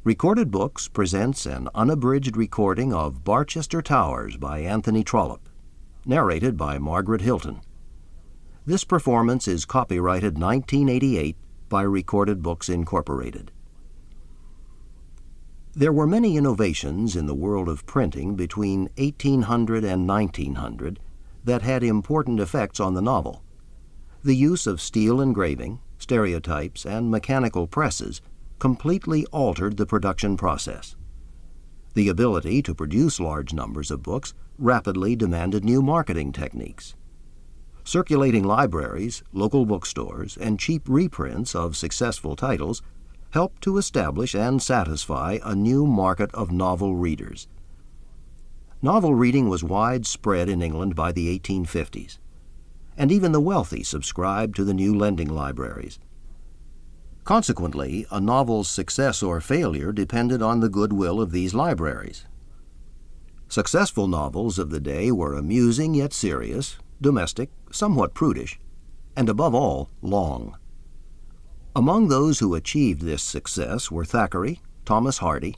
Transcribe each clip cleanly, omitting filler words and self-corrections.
Recorded Books presents an unabridged recording of Barchester Towers by Anthony Trollope, narrated by Margaret Hilton. This performance is copyrighted 1988 by Recorded Books Incorporated. There were many innovations in the world of printing between 1800 and 1900 that had important effects on the novel. The use of steel engraving, stereotypes, and mechanical presses completely altered the production process. The ability to produce large numbers of books rapidly demanded new marketing techniques. Circulating libraries, local bookstores, and cheap reprints of successful titles helped to establish and satisfy a new market of novel readers. Novel reading was widespread in England by the 1850s, and even the wealthy subscribed to the new lending libraries. Consequently, a novel's success or failure depended on the goodwill of these libraries. Successful novels of the day were amusing yet serious, domestic, somewhat prudish, and above all, long. Among those who achieved this success were Thackeray, Thomas Hardy,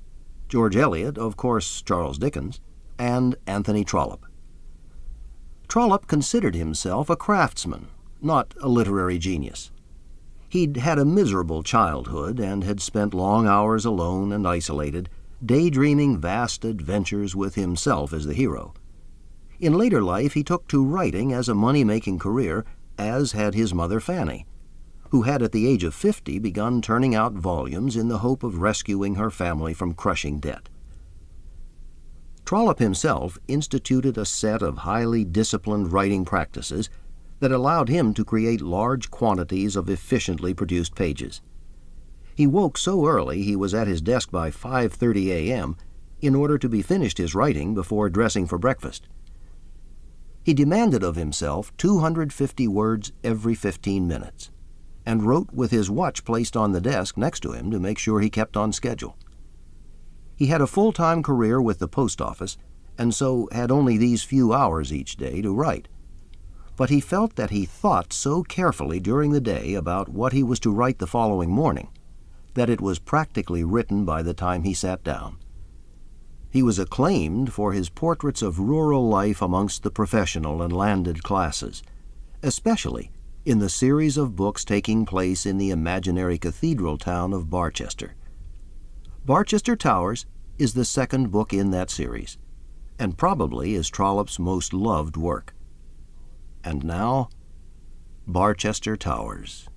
George Eliot, of course Charles Dickens, and Anthony Trollope. Trollope considered himself a craftsman, not a literary genius. He'd had a miserable childhood and had spent long hours alone and isolated, daydreaming vast adventures with himself as the hero. In later life, he took to writing as a money-making career, as had his mother Fanny, who had at the age of 50 begun turning out volumes in the hope of rescuing her family from crushing debt. Trollope himself instituted a set of highly disciplined writing practices that allowed him to create large quantities of efficiently produced pages. He woke so early he was at his desk by 5:30 a.m. in order to be finished his writing before dressing for breakfast. He demanded of himself 250 words every 15 minutes, and wrote with his watch placed on the desk next to him to make sure he kept on schedule. He had a full-time career with the post office, and so had only these few hours each day to write. But he felt that he thought so carefully during the day about what he was to write the following morning that it was practically written by the time he sat down. He was acclaimed for his portraits of rural life amongst the professional and landed classes, especially in the series of books taking place in the imaginary cathedral town of Barchester. Barchester Towers is the second book in that series, and probably is Trollope's most loved work. And now, Barchester Towers.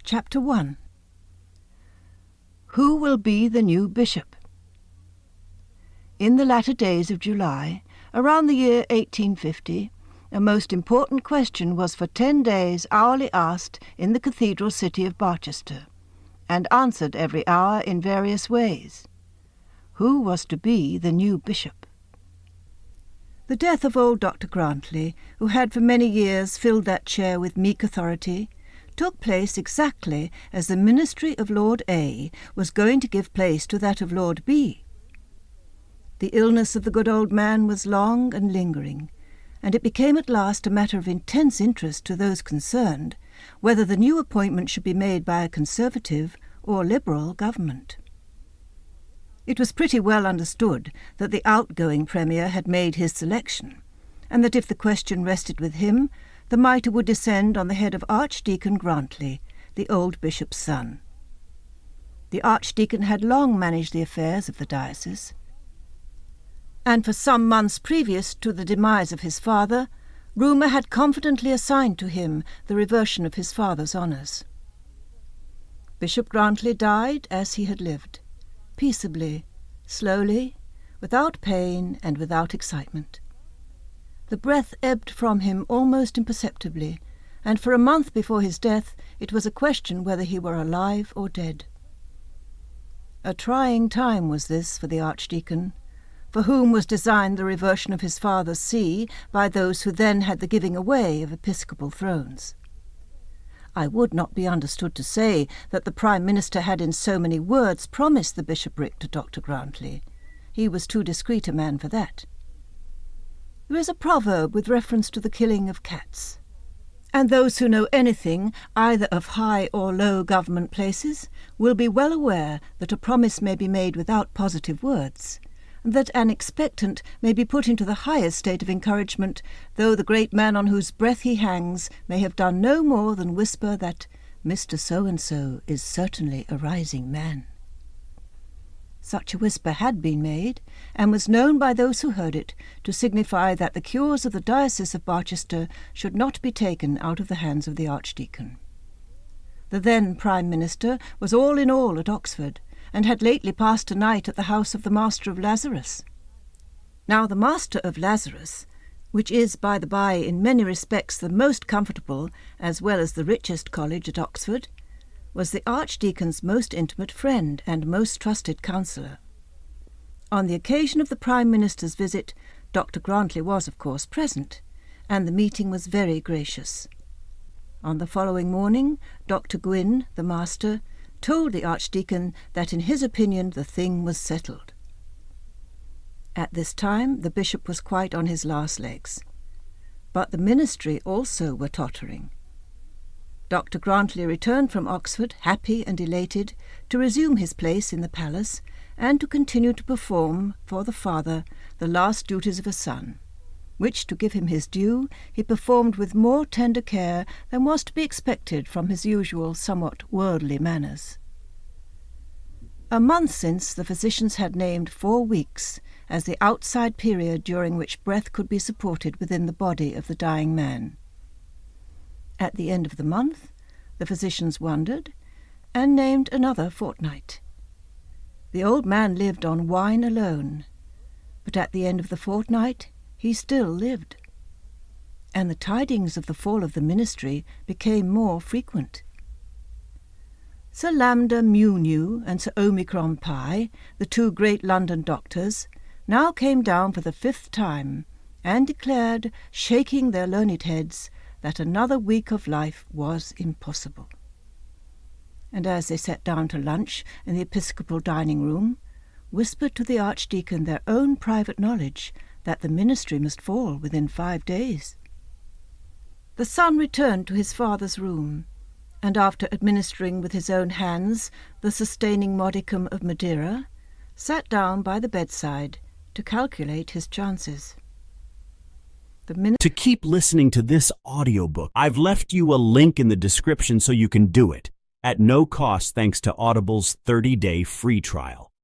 Chapter 1. Who will be the new bishop? In the latter days of July, around the year 1850, a most important question was for 10 days hourly asked in the cathedral city of Barchester, and answered every hour in various ways. Who was to be the new bishop? The death of old Dr. Grantley, who had for many years filled that chair with meek authority, took place exactly as the ministry of Lord A was going to give place to that of Lord B. The illness of the good old man was long and lingering, and it became at last a matter of intense interest to those concerned whether the new appointment should be made by a Conservative or Liberal government. It was pretty well understood that the outgoing Premier had made his selection, and that if the question rested with him, the mitre would descend on the head of Archdeacon Grantley, the old bishop's son. The Archdeacon had long managed the affairs of the diocese, and for some months previous to the demise of his father, rumour had confidently assigned to him the reversion of his father's honours. Bishop Grantley died as he had lived, peaceably, slowly, without pain and without excitement. The breath ebbed from him almost imperceptibly, and for a month before his death it was a question whether he were alive or dead. A trying time was this for the Archdeacon, for whom was designed the reversion of his father's see by those who then had the giving away of episcopal thrones. I would not be understood to say that the Prime Minister had in so many words promised the bishopric to Dr. Grantley. He was too discreet a man for that. There is a proverb with reference to the killing of cats. And those who know anything, either of high or low government places, will be well aware that a promise may be made without positive words, and that an expectant may be put into the highest state of encouragement, though the great man on whose breath he hangs may have done no more than whisper that Mr. So-and-so is certainly a rising man. Such a whisper had been made, and was known by those who heard it to signify that the cures of the diocese of Barchester should not be taken out of the hands of the Archdeacon. The then Prime Minister was all in all at Oxford, and had lately passed a night at the house of the Master of Lazarus. Now the Master of Lazarus, which is, by the by, in many respects the most comfortable as well as the richest college at Oxford, was the Archdeacon's most intimate friend and most trusted counsellor. On the occasion of the Prime Minister's visit, Dr. Grantley was, of course, present, and the meeting was very gracious. On the following morning, Dr. Gwynne, the master, told the Archdeacon that in his opinion the thing was settled. At this time the bishop was quite on his last legs, but the ministry also were tottering. Dr. Grantley returned from Oxford, happy and elated, to resume his place in the palace and to continue to perform, for the father, the last duties of a son, which, to give him his due, he performed with more tender care than was to be expected from his usual somewhat worldly manners. A month since, the physicians had named 4 weeks as the outside period during which breath could be supported within the body of the dying man. At the end of the month, the physicians wondered, and named another fortnight. The old man lived on wine alone, but at the end of the fortnight he still lived, and the tidings of the fall of the ministry became more frequent. Sir Lambda Mu Nu and Sir Omicron Pi, the 2 great London doctors, now came down for the 5th time, and declared, shaking their learned heads, that another week of life was impossible. And as they sat down to lunch in the episcopal dining-room, whispered to the Archdeacon their own private knowledge that the ministry must fall within 5 days. The son returned to his father's room, and after administering with his own hands the sustaining modicum of Madeira, sat down by the bedside to calculate his chances. To keep listening to this audiobook, I've left you a link in the description so you can do it, at no cost thanks to Audible's 30-day free trial.